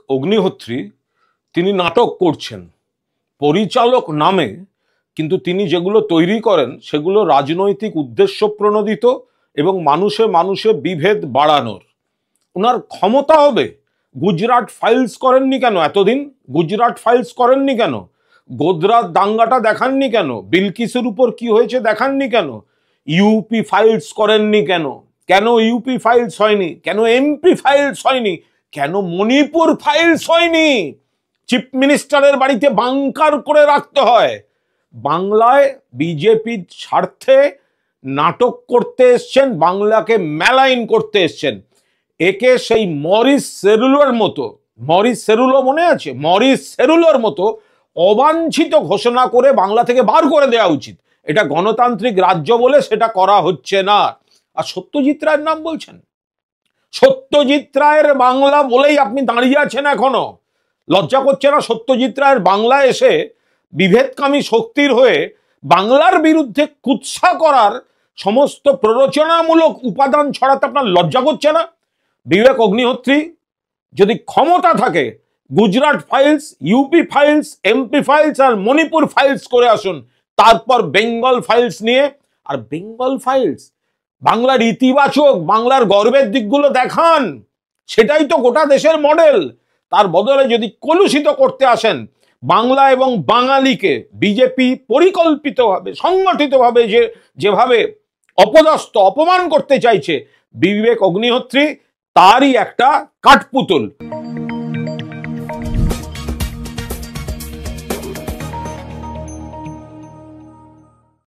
অগ্নিহোত্রী তিনি নাটক করছেন পরিচালক নামে, কিন্তু তিনি যেগুলো তৈরি করেন সেগুলো রাজনৈতিক উদ্দেশ্য প্রণোদিত এবং মানুষে মানুষে বিভেদ বাড়ানোর। ওনার ক্ষমতা হবে। গুজরাট ফাইলস করেননি কেন এতদিন? গুজরাট ফাইলস করেননি কেন? গোদরার দাঙ্গাটা দেখাননি কেন? বিলকিসের উপর কি হয়েছে দেখাননি কেন? ইউপি ফাইলস করেননি কেন? কেন ইউপি ফাইলস হয়নি? কেন এমপি ফাইলস হয়নি? কেন মণিপুর ফাইলস হয়নি? চিফ মিনিস্টারের বাড়িতে বাংকার করে রাখতে হয়। বাংলায় বিজেপির স্বার্থে নাটক করতে এসছেন, বাংলাকে মেলাইন করতে এসছেন। একে সেই মরিস সেরুলোর মতো, মরিস সেরুলো মনে আছে? মরিস সেরুলোর মতো অবাঞ্ছিত ঘোষণা করে বাংলা থেকে বার করে দেওয়া উচিত। এটা গণতান্ত্রিক রাজ্য বলে সেটা করা হচ্ছে না। আর সত্যজিৎ রায়ের নাম বলছেন। সত্যজিৎ রায়ের বাংলা বলেই আপনি দাঁড়িয়ে আছেন এখনো। লজ্জা করছে না সত্যজিৎ রায়ের বাংলা এসে বিভেদকামী শক্তির হয়ে বাংলার বিরুদ্ধে কুৎসা করার সমস্ত প্ররোচনামূলক উপাদান ছড়াতে আপনার লজ্জা করছে না? বিবেক অগ্নিহোত্রী যদি ক্ষমতা থাকে Gujarat files, UP files, MP files আর মণিপুর ফাইলস করে আসুন, তারপর বেঙ্গল ফাইলস নিয়ে। আর বেঙ্গল ফাইলস বাংলার ইতিবাচক, বাংলার গর্বের দিকগুলো দেখান, সেটাই তো গোটা দেশের মডেল। তার বদলে যদি কলুষিত করতে আসেন বাংলা এবং বাঙালিকে, বিজেপি পরিকল্পিতভাবে সংগঠিতভাবে যেভাবে অপদস্থ অপমান করতে চাইছে বিবেক অগ্নিহোত্রী, তারই একটা কাঠপুতুল।